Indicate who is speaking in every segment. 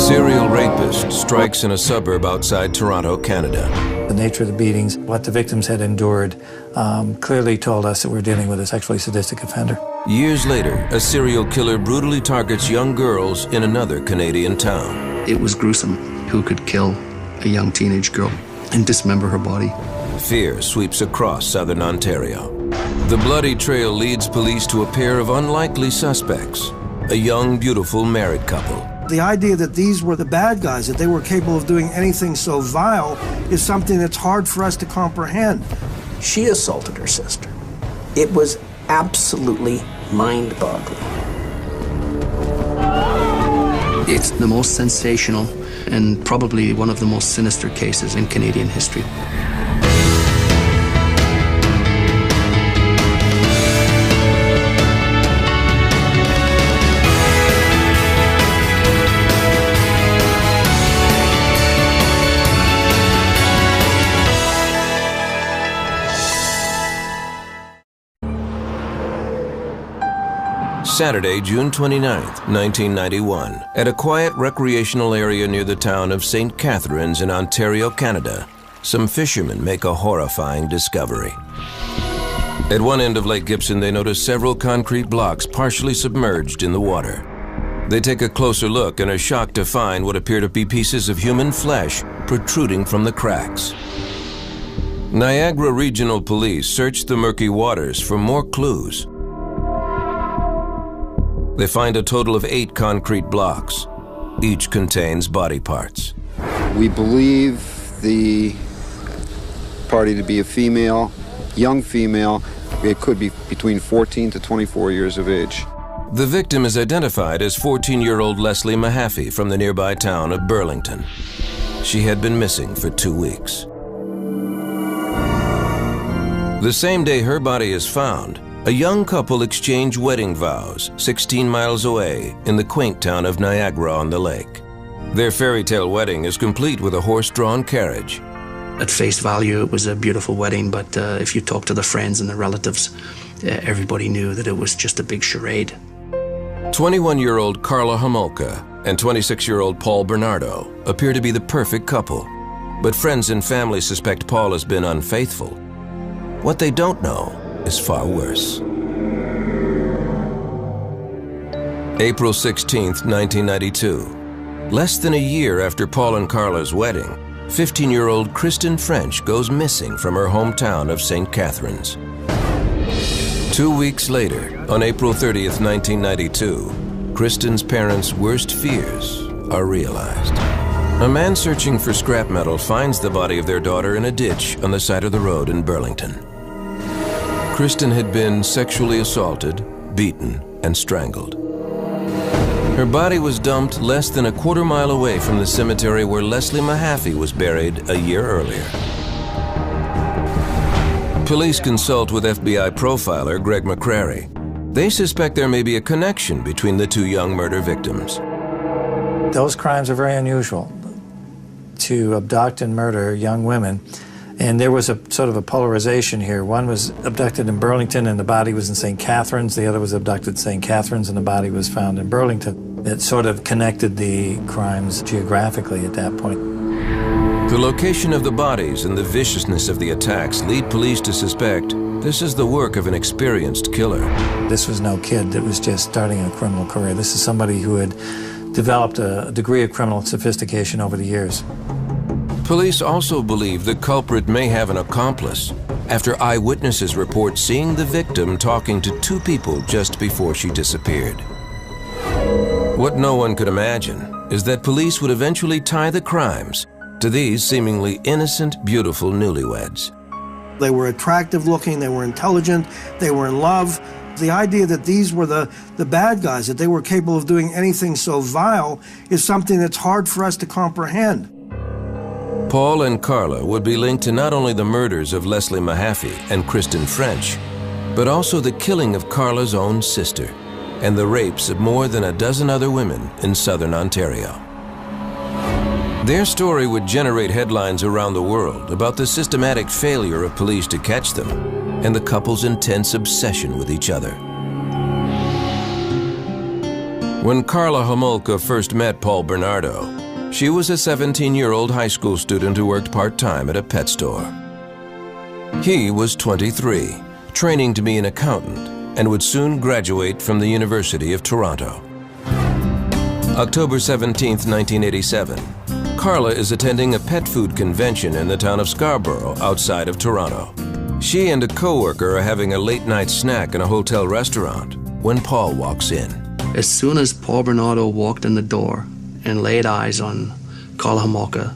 Speaker 1: serial rapist strikes in a suburb outside Toronto, Canada.
Speaker 2: The nature of the beatings, what the victims had endured, clearly told us that we're dealing with a sexually sadistic offender.
Speaker 1: Years later, a serial killer brutally targets young girls in another Canadian town.
Speaker 3: It was gruesome. Who could kill a young teenage girl and dismember her body?
Speaker 1: Fear sweeps across southern Ontario. The bloody trail leads police to a pair of unlikely suspects, a young, beautiful married couple.
Speaker 4: The idea that these were the bad guys, that they were capable of doing anything so vile, is something that's hard for us to comprehend.
Speaker 5: She assaulted her sister. It was absolutely mind-boggling.
Speaker 3: It's the most sensational and probably one of the most sinister cases in Canadian history.
Speaker 1: Saturday, June 29, 1991, at a quiet recreational area near the town of St. Catharines in Ontario, Canada, some fishermen make a horrifying discovery. At one end of Lake Gibson, they notice several concrete blocks partially submerged in the water. They take a closer look and are shocked to find what appear to be pieces of human flesh protruding from the cracks. Niagara Regional Police search the murky waters for more clues. They find a total of 8 concrete blocks. Each contains body parts.
Speaker 6: We believe the party to be a female, young female. It could be between 14 to 24 years of age.
Speaker 1: The victim is identified as 14-year-old Leslie Mahaffey from the nearby town of Burlington. She had been missing for 2 weeks. The same day her body is found, a young couple exchange wedding vows 16 miles away in the quaint town of Niagara-on-the-Lake. Their fairy tale wedding is complete with a horse-drawn carriage.
Speaker 3: At face value, it was a beautiful wedding, but if you talk to the friends and the relatives, everybody knew that it was just a big charade.
Speaker 1: 21-year-old Carla Homolka and 26-year-old Paul Bernardo appear to be the perfect couple, but friends and family suspect Paul has been unfaithful. What they don't know is far worse. April 16, 1992. Less than a year after Paul and Carla's wedding, 15-year-old Kristen French goes missing from her hometown of St. Catharines. 2 weeks later, on April 30th, 1992, Kristen's parents' worst fears are realized. A man searching for scrap metal finds the body of their daughter in a ditch on the side of the road in Burlington. Kristen had been sexually assaulted, beaten, and strangled. Her body was dumped less than a quarter-mile away from the cemetery where Leslie Mahaffey was buried a year earlier. Police consult with FBI profiler Greg McCrary. They suspect there may be a connection between the 2 young murder victims.
Speaker 2: Those crimes are very unusual, to abduct and murder young women. And there was a sort of a polarization here. One was abducted in Burlington and the body was in St. Catharines. The other was abducted in St. Catharines and the body was found in Burlington. It sort of connected the crimes geographically at that point.
Speaker 1: The location of the bodies and the viciousness of the attacks lead police to suspect this is the work of an experienced killer.
Speaker 2: This was no kid that was just starting a criminal career. This is somebody who had developed a degree of criminal sophistication over the years.
Speaker 1: Police also believe the culprit may have an accomplice after eyewitnesses report seeing the victim talking to 2 people just before she disappeared. What no one could imagine is that police would eventually tie the crimes to these seemingly innocent, beautiful newlyweds.
Speaker 4: They were attractive looking, they were intelligent, they were in love. The idea that these were the bad guys, that they were capable of doing anything so vile, is something that's hard for us to comprehend.
Speaker 1: Paul and Carla would be linked to not only the murders of Leslie Mahaffey and Kristen French, but also the killing of Carla's own sister and the rapes of more than a dozen other women in southern Ontario. Their story would generate headlines around the world about the systematic failure of police to catch them and the couple's intense obsession with each other. When Carla Homolka first met Paul Bernardo, She was a 17-year-old high school student who worked part-time at a pet store. He was 23, training to be an accountant, and would soon graduate from the University of Toronto. October 17, 1987, Carla is attending a pet food convention in the town of Scarborough outside of Toronto. She and a coworker are having a late-night snack in a hotel restaurant when Paul walks in.
Speaker 3: As soon as Paul Bernardo walked in the door and laid eyes on Carla Homolka,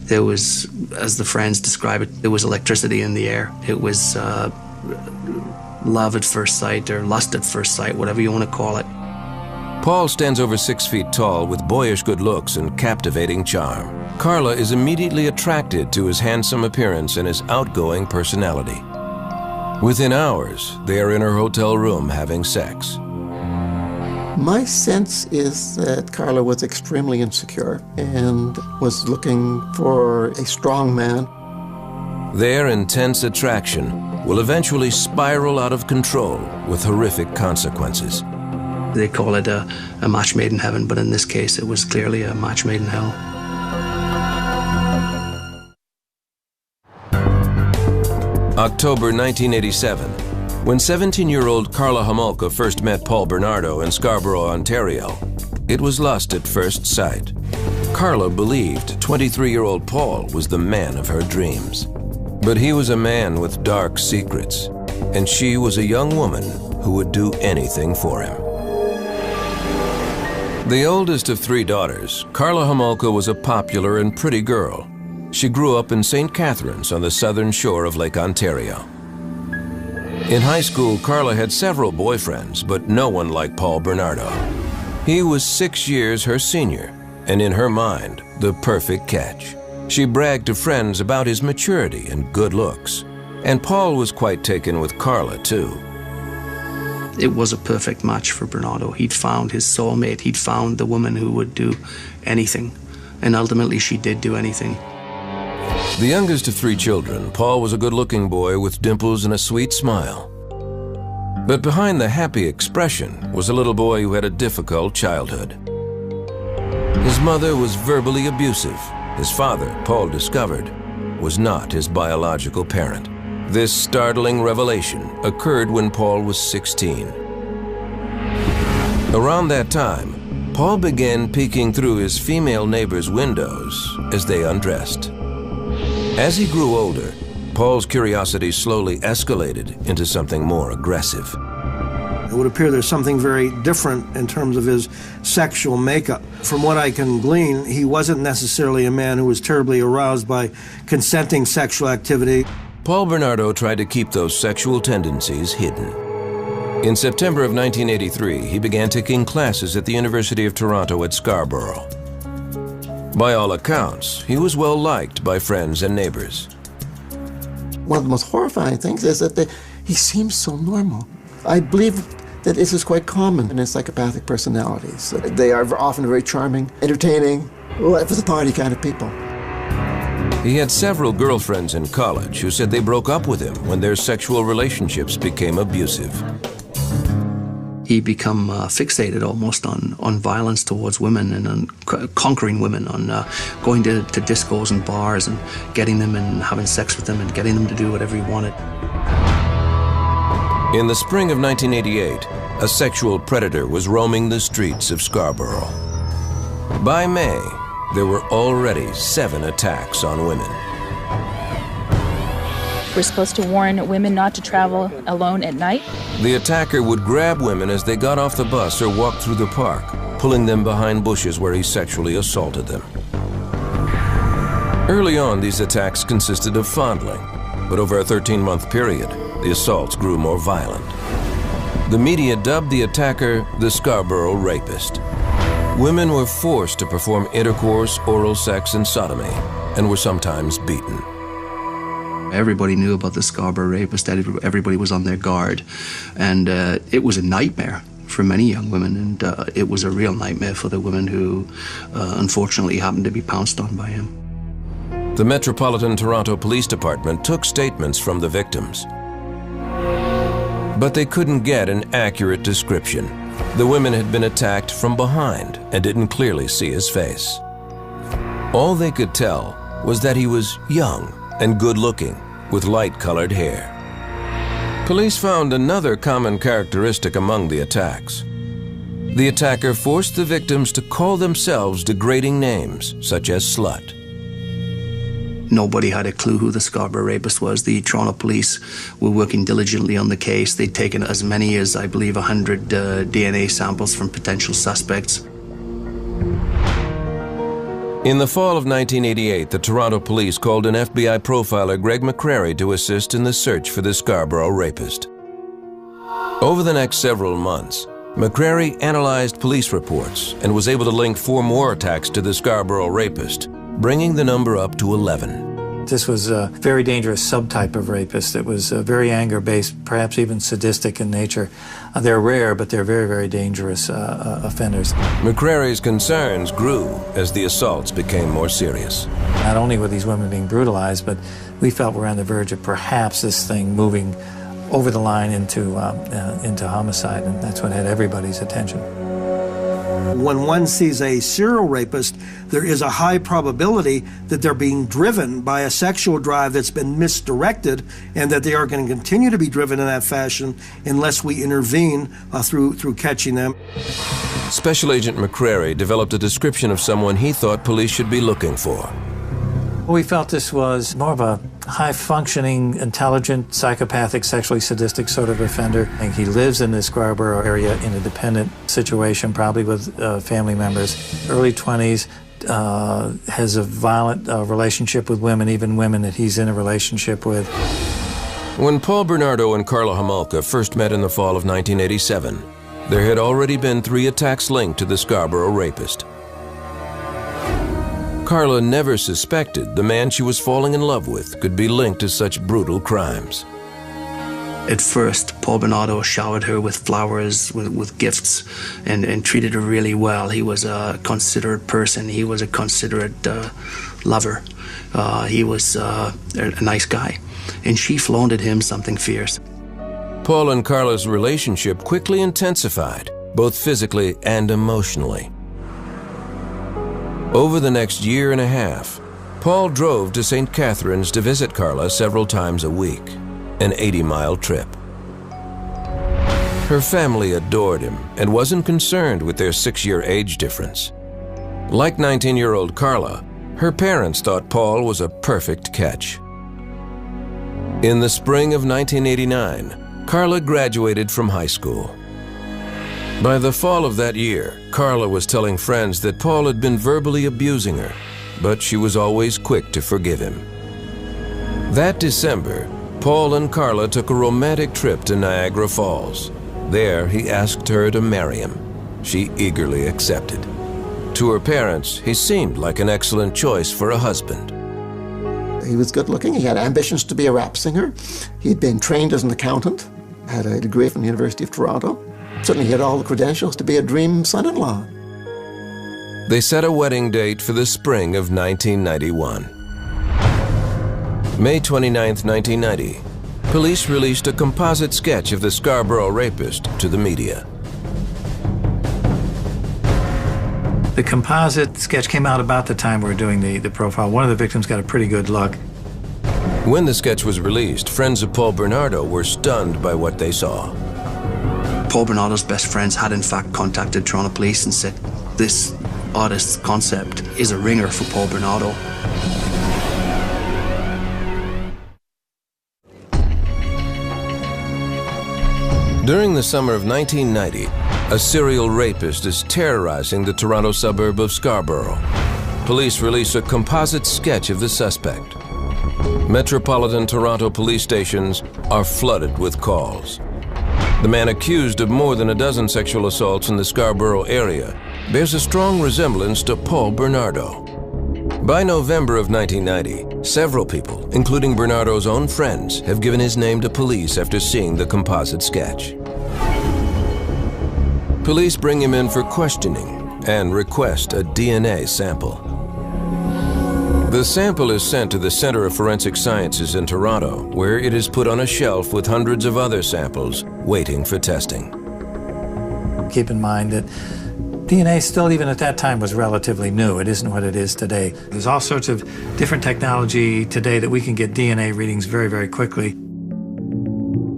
Speaker 3: there was, as the friends describe it, there was electricity in the air. It was love at first sight or lust at first sight, whatever you want to call it.
Speaker 1: Paul stands over 6 feet tall with boyish good looks and captivating charm. Carla is immediately attracted to his handsome appearance and his outgoing personality. Within hours, they are in her hotel room having sex.
Speaker 7: My sense is that Carla was extremely insecure and was looking for a strong man.
Speaker 1: Their intense attraction will eventually spiral out of control with horrific consequences.
Speaker 3: They call it a match made in heaven, but in this case it was clearly a match made in hell.
Speaker 1: October 1987, when 17-year-old Carla Homolka first met Paul Bernardo in Scarborough, Ontario, it was lust at first sight. Carla believed 23-year-old Paul was the man of her dreams. But he was a man with dark secrets, and she was a young woman who would do anything for him. The oldest of 3 daughters, Carla Homolka was a popular and pretty girl. She grew up in St. Catharines on the southern shore of Lake Ontario. In high school, Carla had several boyfriends, but no one like Paul Bernardo. He was 6 years her senior, and in her mind, the perfect catch. She bragged to friends about his maturity and good looks, and Paul was quite taken with Carla, too.
Speaker 3: It was a perfect match for Bernardo. He'd found his soulmate. He'd found the woman who would do anything, and ultimately she did do anything.
Speaker 1: The youngest of 3 children, Paul was a good-looking boy with dimples and a sweet smile. But behind the happy expression was a little boy who had a difficult childhood. His mother was verbally abusive. His father, Paul discovered, was not his biological parent. This startling revelation occurred when Paul was 16. Around that time, Paul began peeking through his female neighbors' windows as they undressed. As he grew older, Paul's curiosity slowly escalated into something more aggressive.
Speaker 4: It would appear there's something very different in terms of his sexual makeup. From what I can glean, he wasn't necessarily a man who was terribly aroused by consenting sexual activity.
Speaker 1: Paul Bernardo tried to keep those sexual tendencies hidden. In September of 1983, he began taking classes at the University of Toronto at Scarborough. By all accounts, he was well liked by friends and neighbors.
Speaker 7: One of the most horrifying things is that he seems so normal. I believe that this is quite common in psychopathic personalities. They are often very charming, entertaining, life of the party kind of people.
Speaker 1: He had several girlfriends in college who said they broke up with him when their sexual relationships became abusive.
Speaker 3: He became fixated almost on violence towards women and on conquering women, on going to discos and bars and getting them and having sex with them and getting them to do whatever he wanted.
Speaker 1: In the spring of 1988, a sexual predator was roaming the streets of Scarborough. By May, there were already 7 attacks on women.
Speaker 8: We're supposed to warn women not to travel alone at night.
Speaker 1: The attacker would grab women as they got off the bus or walked through the park, pulling them behind bushes where he sexually assaulted them. Early on, these attacks consisted of fondling, but over a 13-month period, the assaults grew more violent. The media dubbed the attacker the Scarborough Rapist. Women were forced to perform intercourse, oral sex, and sodomy, and were sometimes beaten.
Speaker 3: Everybody knew about the Scarborough Rapist. Everybody was on their guard, and it was a nightmare for many young women, and it was a real nightmare for the women who unfortunately happened to be pounced on by him.
Speaker 1: The Metropolitan Toronto Police Department took statements from the victims, but they couldn't get an accurate description. The women had been attacked from behind and didn't clearly see his face. All they could tell was that he was young and good-looking, with light-colored hair. Police found another common characteristic among the attacks. The attacker forced the victims to call themselves degrading names, such as slut.
Speaker 3: Nobody had a clue who the Scarborough rapist was. The Toronto police were working diligently on the case. They'd taken as many as, I believe, 100 DNA samples from potential suspects.
Speaker 1: In the fall of 1988, the Toronto police called an FBI profiler, Greg McCrary, to assist in the search for the Scarborough rapist. Over the next several months, McCrary analyzed police reports and was able to link 4 more attacks to the Scarborough rapist, bringing the number up to 11.
Speaker 2: This was a very dangerous subtype of rapist. It was very anger-based, perhaps even sadistic in nature. They're rare, but they're very, very dangerous offenders.
Speaker 1: McCrary's concerns grew as the assaults became more serious.
Speaker 2: Not only were these women being brutalized, but we felt we're on the verge of perhaps this thing moving over the line into homicide, and that's what had everybody's attention.
Speaker 4: When one sees a serial rapist, there is a high probability that they're being driven by a sexual drive that's been misdirected, and that they are going to continue to be driven in that fashion unless we intervene through catching them.
Speaker 1: Special Agent McCrary developed a description of someone he thought police should be looking for.
Speaker 2: We felt this was more of a high-functioning, intelligent, psychopathic, sexually sadistic sort of offender. And he lives in the Scarborough area in a dependent situation, probably with family members. Early 20s, has a violent relationship with women, even women that he's in a relationship with.
Speaker 1: When Paul Bernardo and Carla Homolka first met in the fall of 1987, there had already been 3 attacks linked to the Scarborough rapist. Carla never suspected the man she was falling in love with could be linked to such brutal crimes.
Speaker 3: At first, Paul Bernardo showered her with flowers, with gifts, and treated her really well. He was a considerate person. He was a considerate lover. He was a nice guy. And she flaunted him something fierce.
Speaker 1: Paul and Carla's relationship quickly intensified, both physically and emotionally. Over the next year and a half, Paul drove to St. Catharines to visit Carla several times a week, an 80-mile trip. Her family adored him and wasn't concerned with their 6-year age difference. Like 19-year-old Carla, her parents thought Paul was a perfect catch. In the spring of 1989, Carla graduated from high school. By the fall of that year, Carla was telling friends that Paul had been verbally abusing her, but she was always quick to forgive him. That December, Paul and Carla took a romantic trip to Niagara Falls. There, he asked her to marry him. She eagerly accepted. To her parents, he seemed like an excellent choice for a husband.
Speaker 7: He was good looking. He had ambitions to be a rap singer. He'd been trained as an accountant, had a degree from the University of Toronto. Certainly he had all the credentials to be a dream son-in-law.
Speaker 1: They set a wedding date for the spring of 1991. May 29, 1990, police released a composite sketch of the Scarborough rapist to the media.
Speaker 2: The composite sketch came out about the time we were doing the profile. One of the victims got a pretty good look.
Speaker 1: When the sketch was released, friends of Paul Bernardo were stunned by what they saw.
Speaker 3: Paul Bernardo's best friends had in fact contacted Toronto police and said this artist's concept is a ringer for Paul Bernardo.
Speaker 1: During the summer of 1990, a serial rapist is terrorizing the Toronto suburb of Scarborough. Police release a composite sketch of the suspect. Metropolitan Toronto police stations are flooded with calls. The man accused of more than a dozen sexual assaults in the Scarborough area bears a strong resemblance to Paul Bernardo. By November of 1990, several people, including Bernardo's own friends, have given his name to police after seeing the composite sketch. Police bring him in for questioning and request a DNA sample. The sample is sent to the Center of Forensic Sciences in Toronto, where it is put on a shelf with hundreds of other samples waiting for testing.
Speaker 2: Keep in mind that DNA still, even at that time, was relatively new. It isn't what it is today. There's all sorts of different technology today that we can get DNA readings very, very quickly.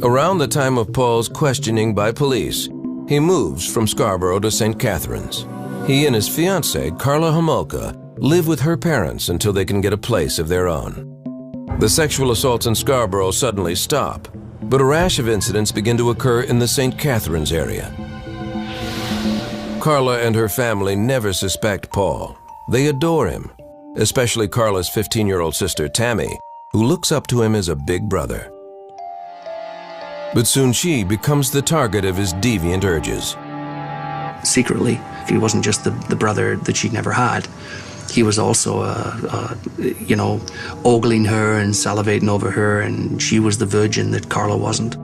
Speaker 1: Around the time of Paul's questioning by police, he moves from Scarborough to St. Catharines. He and his fiancée, Karla Homolka, live with her parents until they can get a place of their own. The sexual assaults in Scarborough suddenly stop, but a rash of incidents begin to occur in the St. Catharines area. Karla and her family never suspect Paul. They adore him, especially Karla's 15-year-old sister, Tammy, who looks up to him as a big brother. But soon she becomes the target of his deviant urges.
Speaker 3: Secretly, he wasn't just the brother that she'd never had. He was also, ogling her and salivating over her, and she was the virgin that Karla wasn't.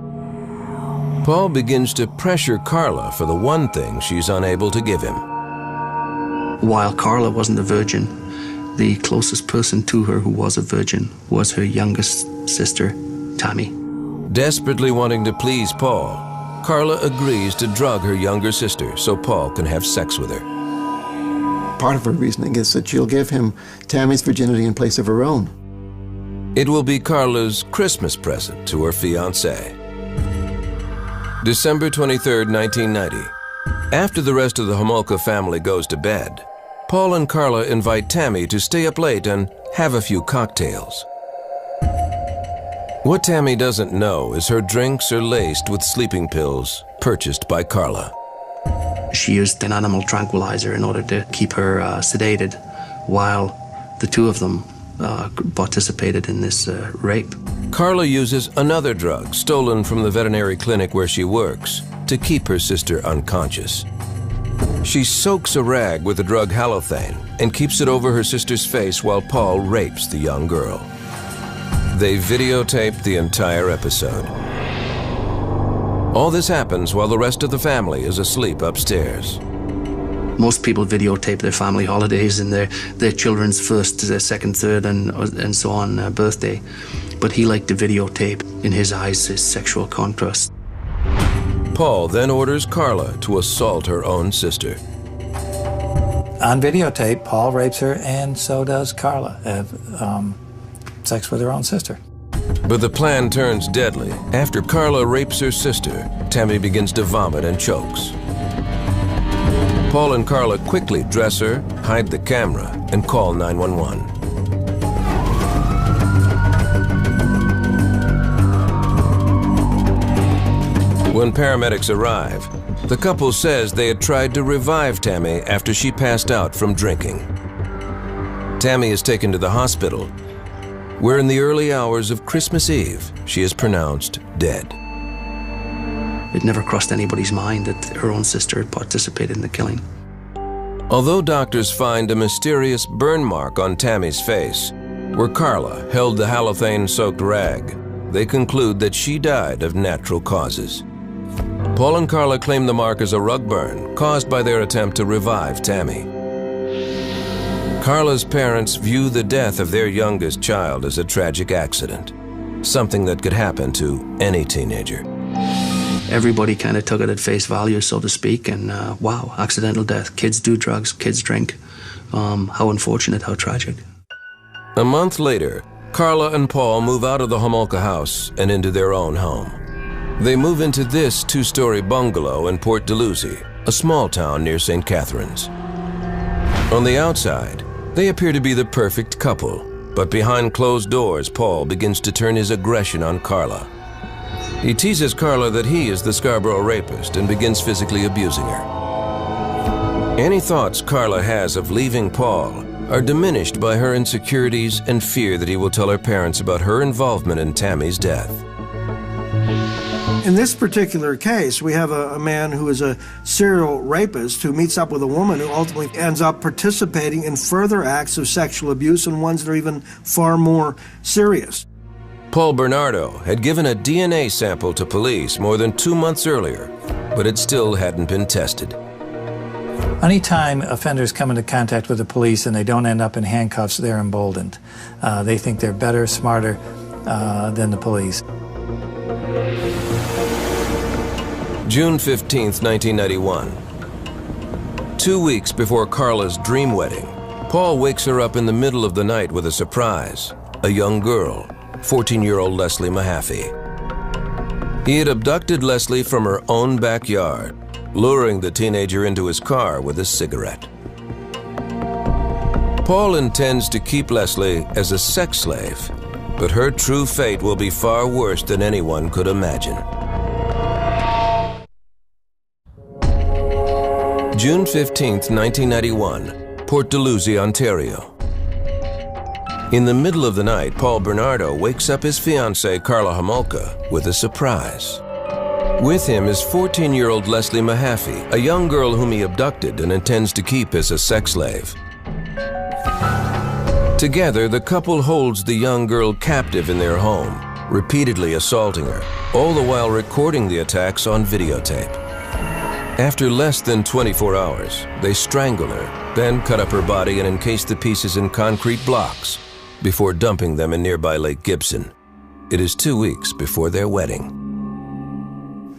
Speaker 1: Paul begins to pressure Karla for the one thing she's unable to give him.
Speaker 3: While Karla wasn't a virgin, the closest person to her who was a virgin was her youngest sister, Tammy.
Speaker 1: Desperately wanting to please Paul, Karla agrees to drug her younger sister so Paul can have sex with her.
Speaker 7: Part of her reasoning is that she'll give him Tammy's virginity in place of her own.
Speaker 1: It will be Karla's Christmas present to her fiancé. December 23, 1990. After the rest of the Homolka family goes to bed, Paul and Karla invite Tammy to stay up late and have a few cocktails. What Tammy doesn't know is her drinks are laced with sleeping pills purchased by Karla.
Speaker 3: She used an animal tranquilizer in order to keep her sedated while the two of them participated in this rape.
Speaker 1: Karla uses another drug stolen from the veterinary clinic where she works to keep her sister unconscious. She soaks a rag with the drug halothane and keeps it over her sister's face while Paul rapes the young girl. They videotaped the entire episode. All this happens while the rest of the family is asleep upstairs.
Speaker 3: Most people videotape their family holidays and their children's first, second, third, and so on birthday. But he liked to videotape, in his eyes, his sexual contrast.
Speaker 1: Paul then orders Karla to assault her own sister.
Speaker 2: On videotape, Paul rapes her, and so does Karla. Sex with her own sister.
Speaker 1: But the plan turns deadly. After Karla rapes her sister, Tammy begins to vomit and chokes. Paul and Karla quickly dress her, hide the camera, and call 911. When paramedics arrive, the couple says they had tried to revive Tammy after she passed out from drinking. Tammy is taken to the hospital, where in the early hours of Christmas Eve, she is pronounced dead.
Speaker 3: It never crossed anybody's mind that her own sister had participated in the killing.
Speaker 1: Although doctors find a mysterious burn mark on Tammy's face, where Karla held the halothane-soaked rag, they conclude that she died of natural causes. Paul and Karla claim the mark as a rug burn caused by their attempt to revive Tammy. Karla's parents view the death of their youngest child as a tragic accident, something that could happen to any teenager.
Speaker 3: Everybody kind of took it at face value, so to speak, and wow, accidental death. Kids do drugs, kids drink. How unfortunate, how tragic.
Speaker 1: A month later, Karla and Paul move out of the Homolka house and into their own home. They move into this two-story bungalow in Port Dalhousie, a small town near St. Catharines. On the outside, they appear to be the perfect couple, but behind closed doors, Paul begins to turn his aggression on Karla. He teases Karla that he is the Scarborough rapist and begins physically abusing her. Any thoughts Karla has of leaving Paul are diminished by her insecurities and fear that he will tell her parents about her involvement in Tammy's death.
Speaker 4: In this particular case, we have a man who is a serial rapist who meets up with a woman who ultimately ends up participating in further acts of sexual abuse and ones that are even far more serious.
Speaker 1: Paul Bernardo had given a DNA sample to police more than 2 months earlier, but it still hadn't been tested.
Speaker 2: Anytime offenders come into contact with the police and they don't end up in handcuffs, they're emboldened. They think they're better, smarter than the police.
Speaker 1: June 15, 1991. 2 weeks before Carla's dream wedding, Paul wakes her up in the middle of the night with a surprise, a young girl, 14-year-old Leslie Mahaffey. He had abducted Leslie from her own backyard, luring the teenager into his car with a cigarette. Paul intends to keep Leslie as a sex slave, but her true fate will be far worse than anyone could imagine. June 15, 1991, Port Dalhousie, Ontario. In the middle of the night, Paul Bernardo wakes up his fiancée, Karla Homolka, with a surprise. With him is 14-year-old Leslie Mahaffey, a young girl whom he abducted and intends to keep as a sex slave. Together, the couple holds the young girl captive in their home, repeatedly assaulting her, all the while recording the attacks on videotape. After less than 24 hours, they strangle her, then cut up her body and encase the pieces in concrete blocks before dumping them in nearby Lake Gibson. It is 2 weeks before their wedding.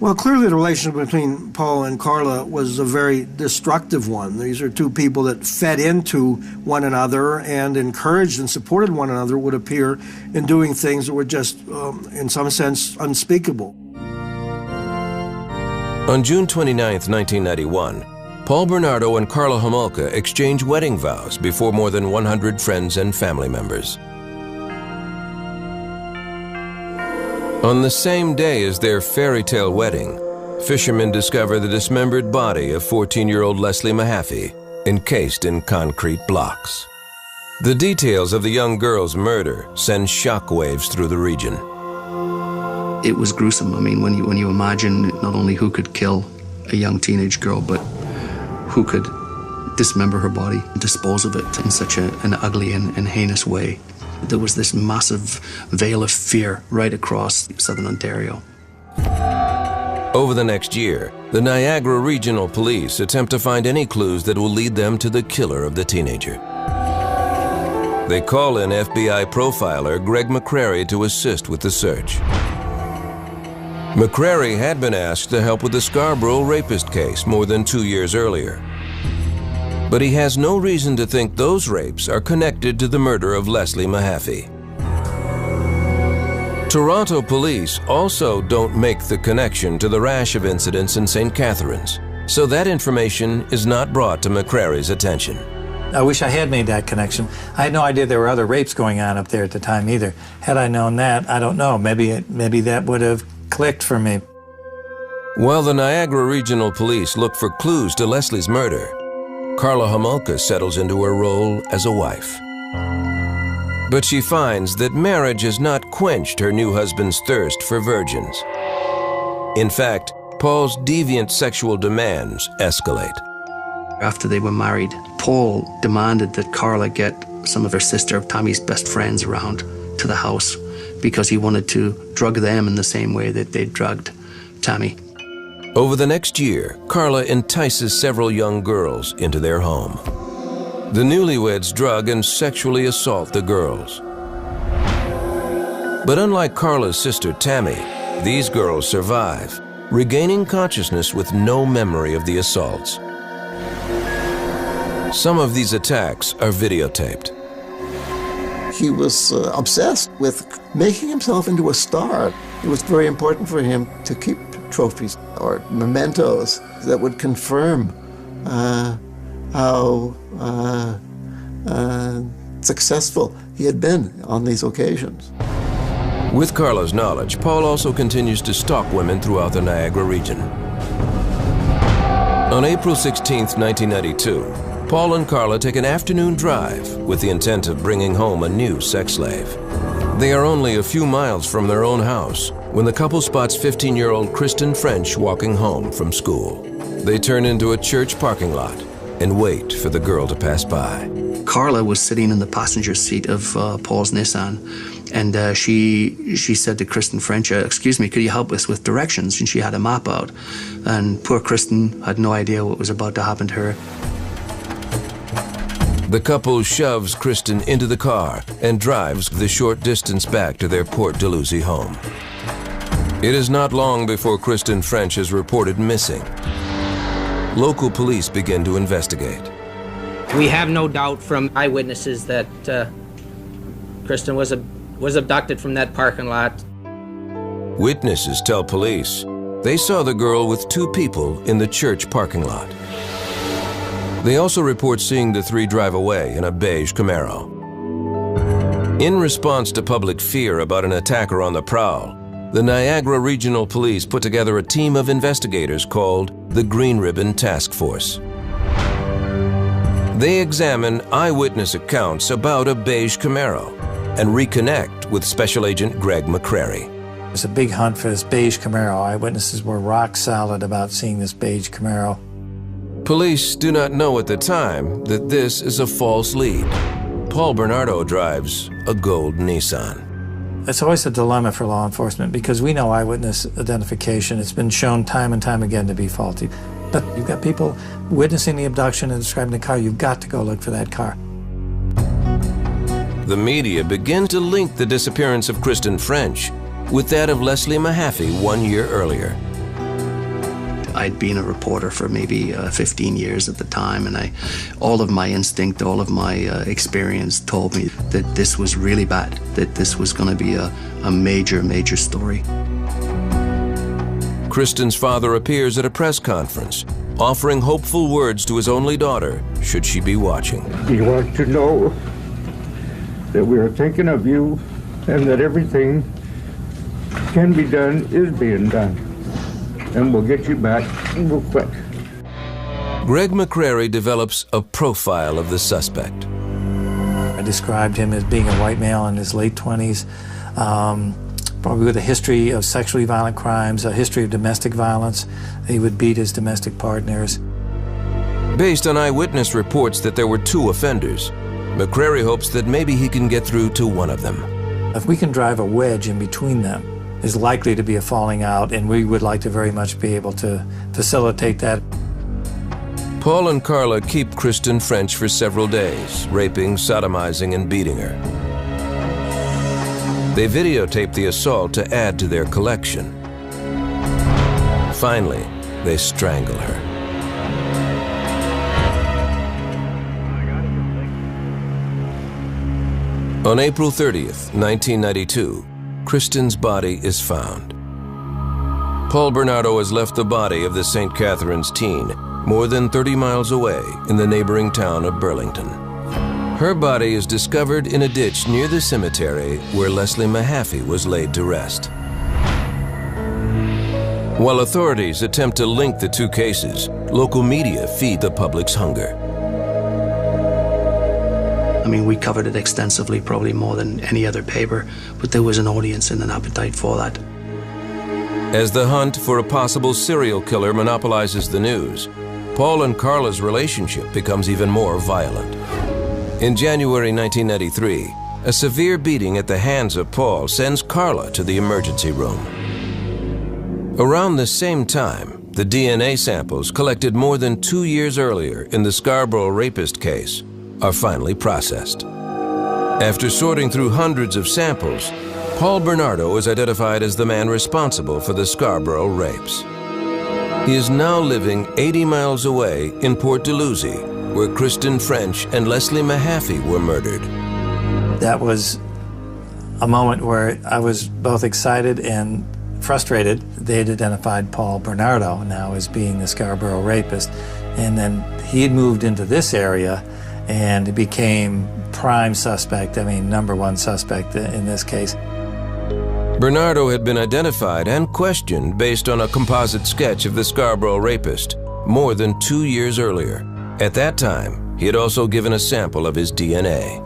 Speaker 4: Well, clearly the relationship between Paul and Karla was a very destructive one. These are two people that fed into one another and encouraged and supported one another, would appear, in doing things that were just, in some sense, unspeakable.
Speaker 1: On June 29, 1991, Paul Bernardo and Karla Homolka exchange wedding vows before more than 100 friends and family members. On the same day as their fairy tale wedding, fishermen discover the dismembered body of 14-year-old Leslie Mahaffey, encased in concrete blocks. The details of the young girl's murder send shockwaves through the region.
Speaker 3: It was gruesome. I mean, when you imagine not only who could kill a young teenage girl, but who could dismember her body, dispose of it in such an ugly and heinous way. There was this massive veil of fear right across southern Ontario.
Speaker 1: Over the next year, the Niagara Regional Police attempt to find any clues that will lead them to the killer of the teenager. They call in FBI profiler Greg McCrary to assist with the search. McCrary had been asked to help with the Scarborough rapist case more than 2 years earlier. But he has no reason to think those rapes are connected to the murder of Leslie Mahaffey. Toronto police also don't make the connection to the rash of incidents in St. Catharines, so that information is not brought to McCrary's attention.
Speaker 2: I wish I had made that connection. I had no idea there were other rapes going on up there at the time either. Had I known that, I don't know, maybe that would have clicked for me.
Speaker 1: While the Niagara Regional Police look for clues to Leslie's murder, Karla Homolka settles into her role as a wife. But she finds that marriage has not quenched her new husband's thirst for virgins. In fact, Paul's deviant sexual demands escalate.
Speaker 3: After they were married, Paul demanded that Karla get some of her sister Tammy's best friends around to the house because he wanted to drug them in the same way that they drugged Tammy.
Speaker 1: Over the next year, Karla entices several young girls into their home. The newlyweds drug and sexually assault the girls. But unlike Karla's sister Tammy, these girls survive, regaining consciousness with no memory of the assaults. Some of these attacks are videotaped.
Speaker 7: He was obsessed with making himself into a star. It was very important for him to keep trophies or mementos that would confirm how successful he had been on these occasions.
Speaker 1: With Karla's knowledge, Paul also continues to stalk women throughout the Niagara region. On April 16, 1992, Paul and Karla take an afternoon drive with the intent of bringing home a new sex slave. They are only a few miles from their own house when the couple spots 15-year-old Kristen French walking home from school. They turn into a church parking lot and wait for the girl to pass by.
Speaker 3: Karla was sitting in the passenger seat of Paul's Nissan, and she said to Kristen French, "Excuse me, could you help us with directions?" And she had a map out, and poor Kristen had no idea what was about to happen to her.
Speaker 1: The couple shoves Kristen into the car and drives the short distance back to their Port Dalhousie home. It is not long before Kristen French is reported missing. local police begin to investigate.
Speaker 5: We have no doubt from eyewitnesses that Kristen was abducted from that parking lot.
Speaker 1: Witnesses tell police they saw the girl with two people in the church parking lot. They also report seeing the three drive away in a beige Camaro. In response to public fear about an attacker on the prowl, the Niagara Regional Police put together a team of investigators called the Green Ribbon Task Force. They examine eyewitness accounts about a beige Camaro and reconnect with Special Agent Greg McCrary.
Speaker 2: It was a big hunt for this beige Camaro. Eyewitnesses were rock solid about seeing this beige Camaro.
Speaker 1: Police do not know at the time that this is a false lead. Paul Bernardo drives a gold Nissan.
Speaker 2: It's always a dilemma for law enforcement because we know eyewitness identification. It's been shown time and time again to be faulty. But you've got people witnessing the abduction and describing the car. You've got to go look for that car.
Speaker 1: The media begin to link the disappearance of Kristen French with that of Leslie Mahaffey 1 year earlier.
Speaker 3: I'd been a reporter for maybe 15 years at the time, and all of my instinct, all of my experience told me that this was really bad, that this was going to be a major, major story.
Speaker 1: Kristen's father appears at a press conference, offering hopeful words to his only daughter, should she be watching.
Speaker 9: We want to know that we are thinking of you and that everything can be done is being done. And we'll get you back real quick.
Speaker 1: Greg McCrary develops a profile of the suspect.
Speaker 2: I described him as being a white male in his late 20s, probably with a history of sexually violent crimes, a history of domestic violence. He would beat his domestic partners.
Speaker 1: Based on eyewitness reports that there were two offenders, McCrary hopes that maybe he can get through to one of them.
Speaker 2: If we can drive a wedge in between them, there's likely to be a falling out, and we would like to very much be able to facilitate that.
Speaker 1: Paul and Carla keep Kristen French for several days, raping, sodomizing, and beating her. They videotape the assault to add to their collection. Finally, they strangle her. On April 30th, 1992, Kristen's body is found. Paul Bernardo has left the body of the St. Catherine's teen more than 30 miles away in the neighboring town of Burlington. Her body is discovered in a ditch near the cemetery where Leslie Mahaffey was laid to rest. While authorities attempt to link the two cases, local media feed the public's hunger.
Speaker 3: I mean, we covered it extensively, probably more than any other paper, but there was an audience and an appetite for that.
Speaker 1: As the hunt for a possible serial killer monopolizes the news, Paul and Carla's relationship becomes even more violent. In January 1993, a severe beating at the hands of Paul sends Carla to the emergency room. Around the same time, the DNA samples collected more than 2 years earlier in the Scarborough rapist case are finally processed. After sorting through hundreds of samples, Paul Bernardo is identified as the man responsible for the Scarborough rapes. He is now living 80 miles away in Port Dalhousie, where Kristen French and Leslie Mahaffey were murdered.
Speaker 2: That was a moment where I was both excited and frustrated. They had identified Paul Bernardo now as being the Scarborough rapist, and then he had moved into this area and became prime suspect, number one suspect in this case.
Speaker 1: Bernardo had been identified and questioned based on a composite sketch of the Scarborough rapist more than 2 years earlier. At that time, he had also given a sample of his DNA.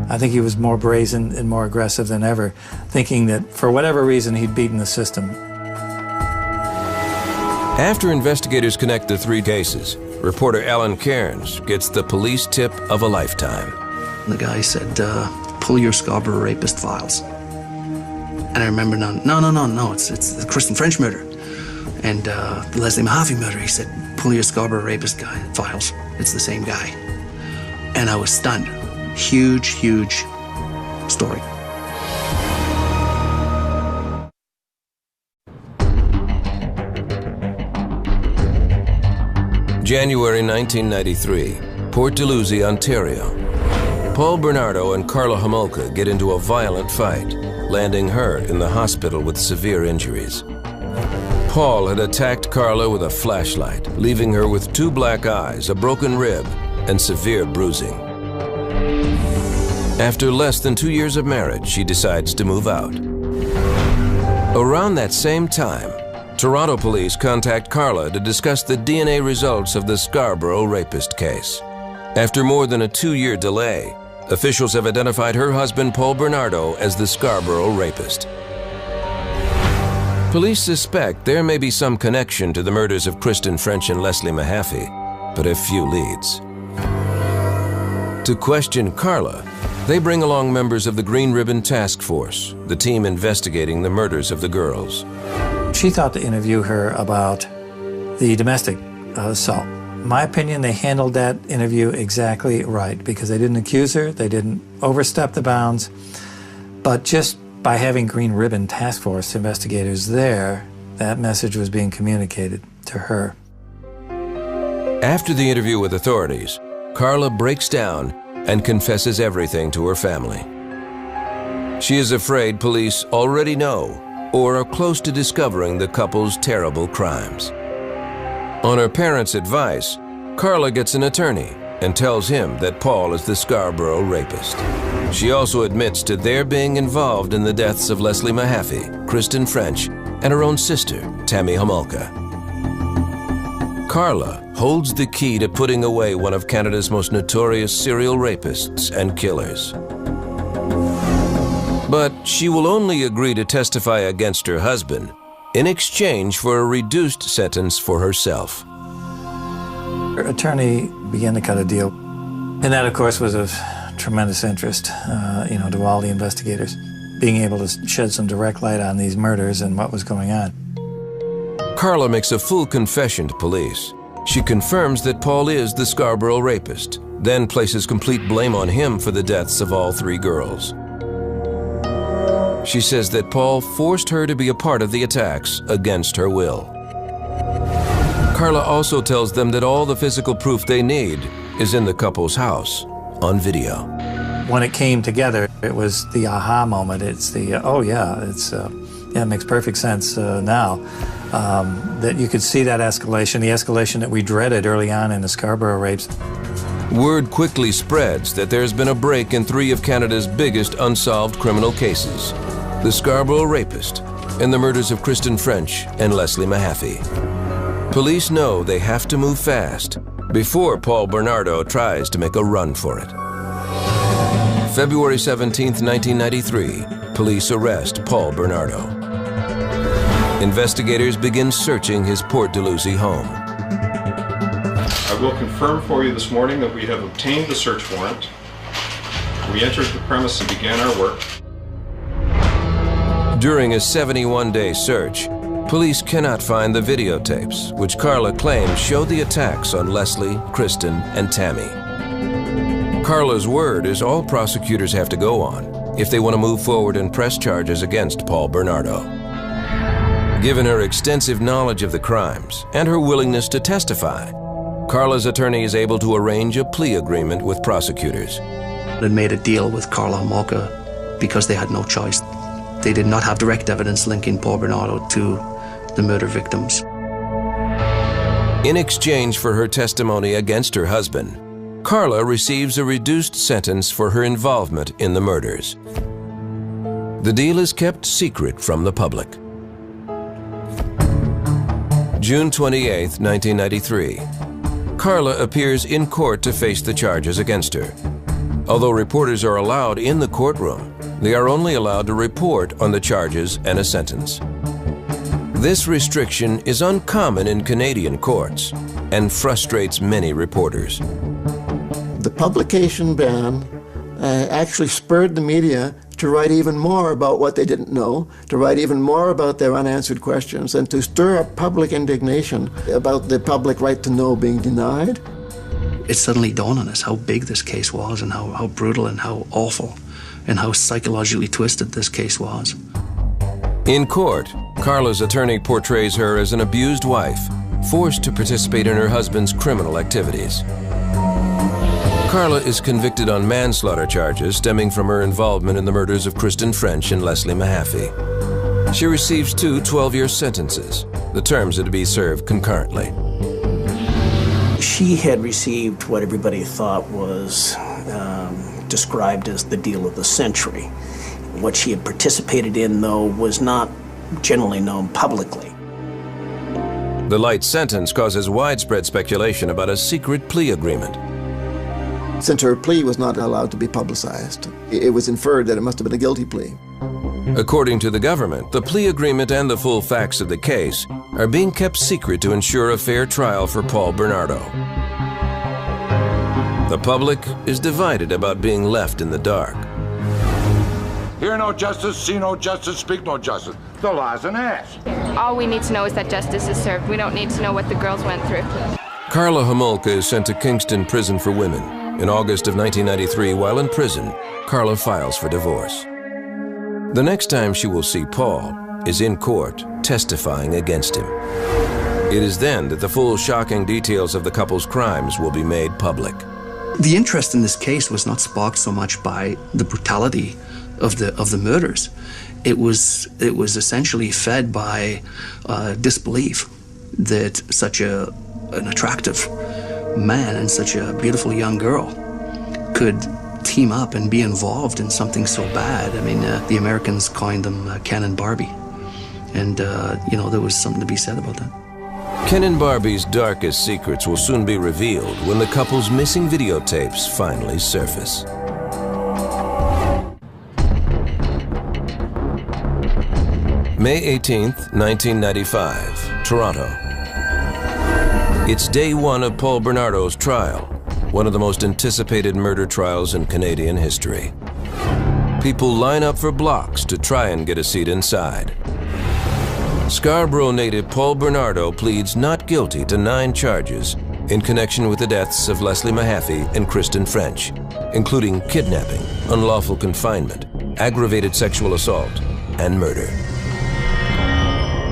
Speaker 2: I think he was more brazen and more aggressive than ever, thinking that for whatever reason he'd beaten the system.
Speaker 1: After investigators connect the three cases, reporter Alan Cairns gets the police tip of a lifetime.
Speaker 3: The guy said, pull your Scarborough rapist files. And I remember, no, it's the Kristen French murder. And the Leslie Mahaffey murder, he said, pull your Scarborough rapist files. It's the same guy. And I was stunned. Huge, huge story.
Speaker 1: January 1993, Port Dalhousie, Ontario. Paul Bernardo and Carla Homolka get into a violent fight, landing her in the hospital with severe injuries. Paul had attacked Carla with a flashlight, leaving her with 2 black eyes, a broken rib, and severe bruising. After less than 2 years of marriage, she decides to move out. Around that same time, Toronto police contact Carla to discuss the DNA results of the Scarborough rapist case. After more than a 2-year delay, officials have identified her husband, Paul Bernardo, as the Scarborough rapist. Police suspect there may be some connection to the murders of Kristen French and Leslie Mahaffey, but have few leads. To question Carla, they bring along members of the Green Ribbon Task Force, the team investigating the murders of the girls.
Speaker 2: She thought to interview her about the domestic assault. In my opinion, they handled that interview exactly right because they didn't accuse her, they didn't overstep the bounds, but just by having Green Ribbon Task Force investigators there, that message was being communicated to her.
Speaker 1: After the interview with authorities, Carla breaks down and confesses everything to her family. She is afraid police already know or are close to discovering the couple's terrible crimes. On her parents' advice, Carla gets an attorney and tells him that Paul is the Scarborough rapist. She also admits to their being involved in the deaths of Leslie Mahaffey, Kristen French, and her own sister, Tammy Homolka. Carla holds the key to putting away one of Canada's most notorious serial rapists and killers. But she will only agree to testify against her husband in exchange for a reduced sentence for herself.
Speaker 2: Her attorney began to cut a deal, and that, of course, was of tremendous interest, to all the investigators, being able to shed some direct light on these murders and what was going on.
Speaker 1: Carla makes a full confession to police. She confirms that Paul is the Scarborough rapist, then places complete blame on him for the deaths of all 3 girls. She says that Paul forced her to be a part of the attacks against her will. Carla also tells them that all the physical proof they need is in the couple's house, on video.
Speaker 2: When it came together, it was the aha moment. It's the, it makes perfect sense now. That you could see that escalation, the escalation that we dreaded early on in the Scarborough rapes.
Speaker 1: Word quickly spreads that there's been a break in 3 of Canada's biggest unsolved criminal cases: the Scarborough rapist and the murders of Kristen French and Leslie Mahaffey. Police know they have to move fast before Paul Bernardo tries to make a run for it. February 17, 1993, police arrest Paul Bernardo. Investigators begin searching his Port Dalhousie home.
Speaker 10: I will confirm for you this morning that we have obtained the search warrant. We entered the premise and began our work.
Speaker 1: During a 71-day search, police cannot find the videotapes, which Carla claims show the attacks on Leslie, Kristen, and Tammy. Carla's word is all prosecutors have to go on if they want to move forward and press charges against Paul Bernardo. Given her extensive knowledge of the crimes and her willingness to testify, Carla's attorney is able to arrange a plea agreement with prosecutors.
Speaker 3: They made a deal with Carla Homolka because they had no choice. They did not have direct evidence linking Paul Bernardo to the murder victims.
Speaker 1: In exchange for her testimony against her husband, Carla receives a reduced sentence for her involvement in the murders. The deal is kept secret from the public. June 28, 1993. Carla appears in court to face the charges against her. Although reporters are allowed in the courtroom, they are only allowed to report on the charges and a sentence. This restriction is uncommon in Canadian courts and frustrates many reporters.
Speaker 7: The publication ban actually spurred the media to write even more about what they didn't know, to write even more about their unanswered questions, and to stir up public indignation about the public right to know being denied.
Speaker 3: It suddenly dawned on us how big this case was and how brutal and how awful and how psychologically twisted this case was.
Speaker 1: In court, Carla's attorney portrays her as an abused wife forced to participate in her husband's criminal activities. Carla is convicted on manslaughter charges stemming from her involvement in the murders of Kristen French and Leslie Mahaffey. She receives 2 12-year sentences. The terms are to be served concurrently.
Speaker 11: She had received what everybody thought was described as the deal of the century. What she had participated in, though, was not generally known publicly.
Speaker 1: The light sentence causes widespread speculation about a secret plea agreement.
Speaker 7: Since her plea was not allowed to be publicized, it was inferred that it must have been a guilty plea.
Speaker 1: According to the government, the plea agreement and the full facts of the case are being kept secret to ensure a fair trial for Paul Bernardo. The public is divided about being left in the dark.
Speaker 12: Hear no justice, see no justice, speak no justice. The law's an ass.
Speaker 13: All we need to know is that justice is served. We don't need to know what the girls went through.
Speaker 1: Karla Homolka is sent to Kingston Prison for Women. In August of 1993, while in prison, Karla files for divorce. The next time she will see Paul is in court, testifying against him. It is then that the full shocking details of the couple's crimes will be made public.
Speaker 3: The interest in this case was not sparked so much by the brutality of the murders. It was essentially fed by disbelief that such an attractive man and such a beautiful young girl could team up and be involved in something so bad. I mean, the Americans coined them Ken and Barbie, and you know, there was something to be said about that.
Speaker 1: Ken and Barbie's darkest secrets will soon be revealed when the couple's missing videotapes finally surface. May 18th, 1995, Toronto. It's day 1 of Paul Bernardo's trial, one of the most anticipated murder trials in Canadian history. People line up for blocks to try and get a seat inside. Scarborough native Paul Bernardo pleads not guilty to 9 charges in connection with the deaths of Leslie Mahaffey and Kristen French, including kidnapping, unlawful confinement, aggravated sexual assault, and murder.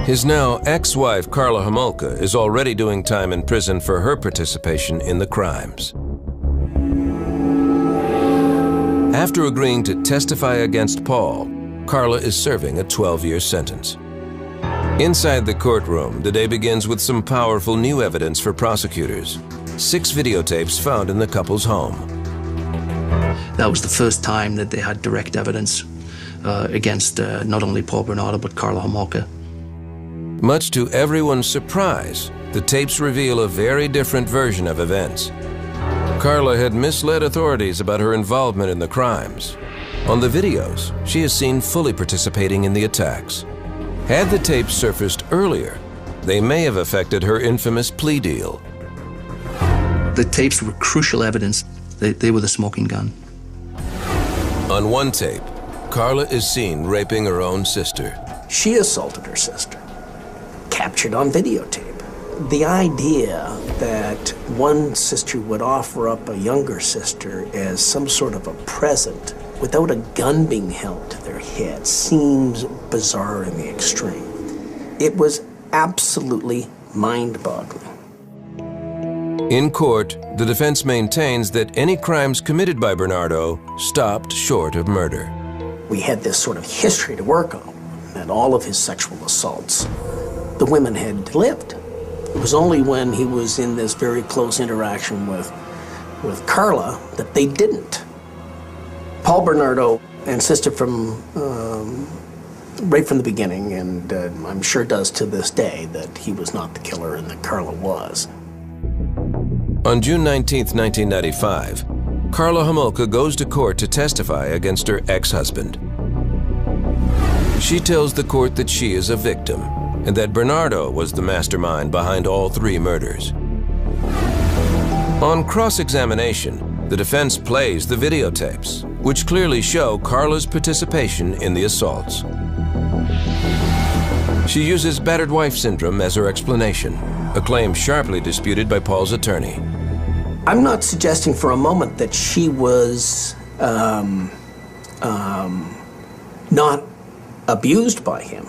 Speaker 1: His now ex-wife Karla Homolka is already doing time in prison for her participation in the crimes. After agreeing to testify against Paul, Karla is serving a 12-year sentence. Inside the courtroom, the day begins with some powerful new evidence for prosecutors. 6 videotapes found in the couple's home.
Speaker 3: That was the first time that they had direct evidence against not only Paul Bernardo but Karla Homolka.
Speaker 1: Much to everyone's surprise, the tapes reveal a very different version of events. Karla had misled authorities about her involvement in the crimes. On the videos, she is seen fully participating in the attacks. Had the tapes surfaced earlier, they may have affected her infamous plea deal.
Speaker 3: The tapes were crucial evidence. They were the smoking gun.
Speaker 1: On one tape, Karla is seen raping her own sister.
Speaker 11: She assaulted her sister, captured on videotape. The idea that one sister would offer up a younger sister as some sort of a present without a gun being held to their head seems bizarre in the extreme. It was absolutely mind-boggling.
Speaker 1: In court, the defense maintains that any crimes committed by Bernardo stopped short of murder.
Speaker 11: We had this sort of history to work on, and all of his sexual assaults, the women had lived. It was only when he was in this very close interaction with Karla that they didn't. Paul Bernardo insisted right from the beginning, and I'm sure does to this day, that he was not the killer and that Karla was.
Speaker 1: On June 19, 1995, Karla Homolka goes to court to testify against her ex-husband. She tells the court that she is a victim and that Bernardo was the mastermind behind all 3 murders. On cross-examination, the defense plays the videotapes, which clearly show Karla's participation in the assaults. She uses battered wife syndrome as her explanation, a claim sharply disputed by Paul's attorney.
Speaker 11: I'm not suggesting for a moment that she was not abused by him.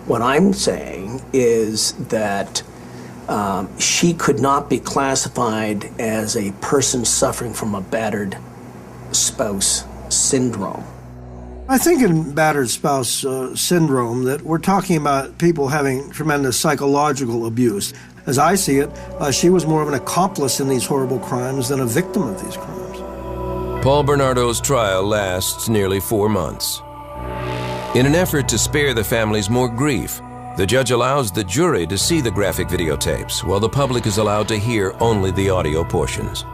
Speaker 11: What I'm saying is that she could not be classified as a person suffering from a battered spouse syndrome.
Speaker 4: I think in battered spouse syndrome that we're talking about people having tremendous psychological abuse. As I see it, she was more of an accomplice in these horrible crimes than a victim of these crimes.
Speaker 1: Paul Bernardo's trial lasts nearly 4 months. In an effort to spare the families more grief, the judge allows the jury to see the graphic videotapes, while the public is allowed to hear only the audio portions.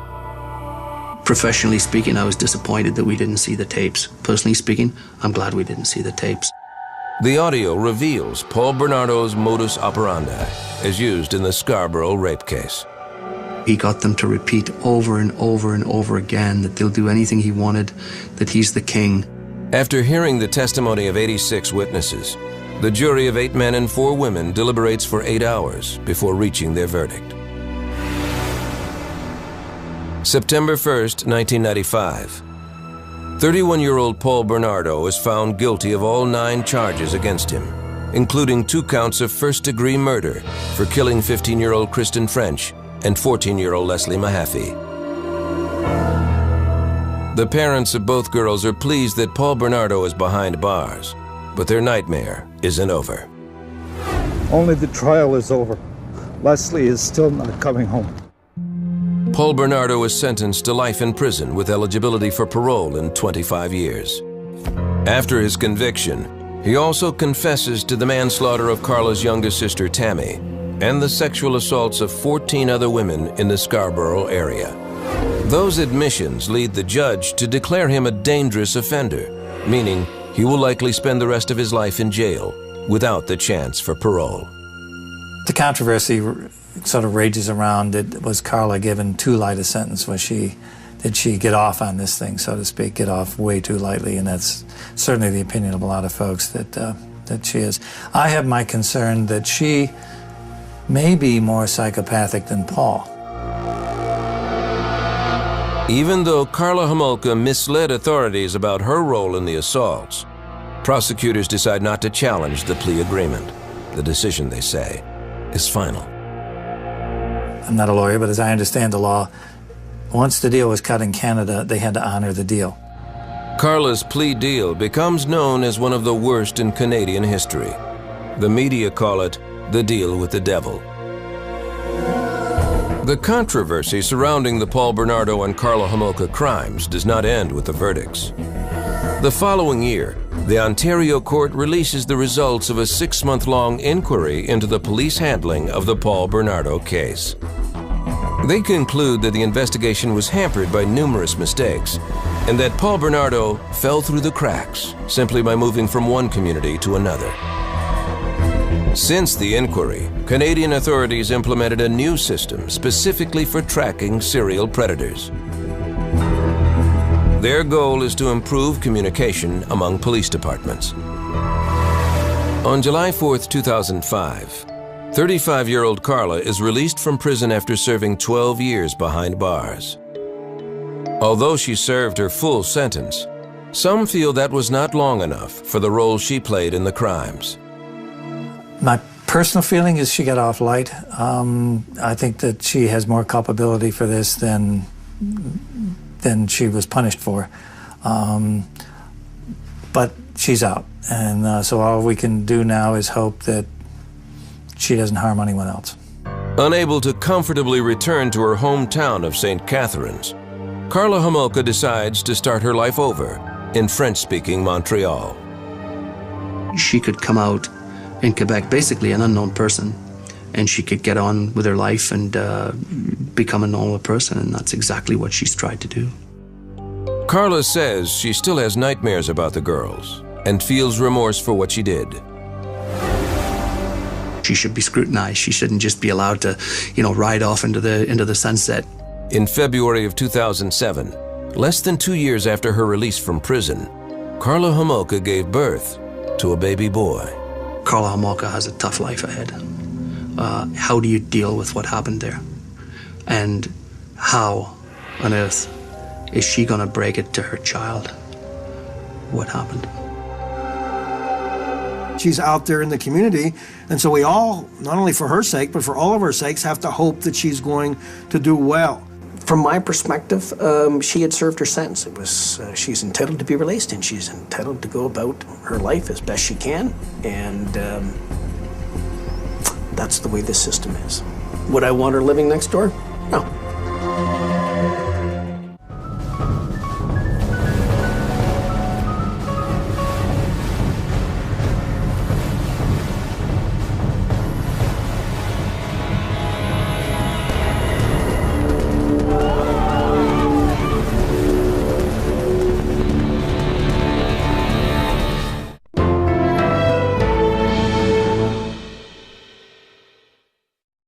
Speaker 3: Professionally speaking, I was disappointed that we didn't see the tapes. Personally speaking, I'm glad we didn't see the tapes.
Speaker 1: The audio reveals Paul Bernardo's modus operandi, as used in the Scarborough rape case.
Speaker 3: He got them to repeat over and over and over again that they'll do anything he wanted, that he's the king.
Speaker 1: After hearing the testimony of 86 witnesses, the jury of 8 men and 4 women deliberates for 8 hours before reaching their verdict. September 1st, 1995. 31-year-old Paul Bernardo is found guilty of all 9 charges against him, including 2 counts of first-degree murder for killing 15-year-old Kristen French and 14-year-old Leslie Mahaffey. The parents of both girls are pleased that Paul Bernardo is behind bars, but their nightmare isn't over.
Speaker 14: Only the trial is over. Leslie is still not coming home.
Speaker 1: Paul Bernardo is sentenced to life in prison with eligibility for parole in 25 years. After his conviction, he also confesses to the manslaughter of Carla's youngest sister, Tammy, and the sexual assaults of 14 other women in the Scarborough area. Those admissions lead the judge to declare him a dangerous offender, meaning he will likely spend the rest of his life in jail without the chance for parole.
Speaker 2: The controversy sort of rages around, was Carla given too light a sentence? Did she get off on this thing, so to speak, get off way too lightly? And that's certainly the opinion of a lot of folks that she is. I have my concern that she may be more psychopathic than Paul.
Speaker 1: Even though Karla Homolka misled authorities about her role in the assaults, prosecutors decide not to challenge the plea agreement. The decision, they say, is final.
Speaker 2: I'm not a lawyer, but as I understand the law, once the deal was cut in Canada, they had to honor the deal.
Speaker 1: Carla's plea deal becomes known as one of the worst in Canadian history. The media call it the deal with the devil. The controversy surrounding the Paul Bernardo and Karla Homolka crimes does not end with the verdicts. The following year, the Ontario court releases the results of a 6-month-long inquiry into the police handling of the Paul Bernardo case. They conclude that the investigation was hampered by numerous mistakes and that Paul Bernardo fell through the cracks simply by moving from one community to another. Since the inquiry, Canadian authorities implemented a new system specifically for tracking serial predators. Their goal is to improve communication among police departments. On July 4th, 2005, 35-year-old Carla is released from prison after serving 12 years behind bars. Although she served her full sentence, some feel that was not long enough for the role she played in the crimes.
Speaker 2: My personal feeling is she got off light. I think that she has more culpability for this than she was punished for. But she's out, and so all we can do now is hope that she doesn't harm anyone else.
Speaker 1: Unable to comfortably return to her hometown of St. Catharines, Karla Homolka decides to start her life over in French-speaking Montreal.
Speaker 3: She could come out in Quebec, basically an unknown person, and she could get on with her life and become a normal person, and that's exactly what she's tried to do.
Speaker 1: Karla says she still has nightmares about the girls and feels remorse for what she did.
Speaker 3: She should be scrutinized. She shouldn't just be allowed to, ride off into the sunset.
Speaker 1: In February of 2007, less than 2 years after her release from prison, Karla Homolka gave birth to a baby boy.
Speaker 3: Karla Homolka has a tough life ahead. How do you deal with what happened there? And how on earth is she going to break it to her child? What happened?
Speaker 4: She's out there in the community, and so we all, not only for her sake, but for all of our sakes, have to hope that she's going to do well.
Speaker 11: From my perspective, she had served her sentence. It was she's entitled to be released, and she's entitled to go about her life as best she can, and that's the way this system is. Would I want her living next door? No.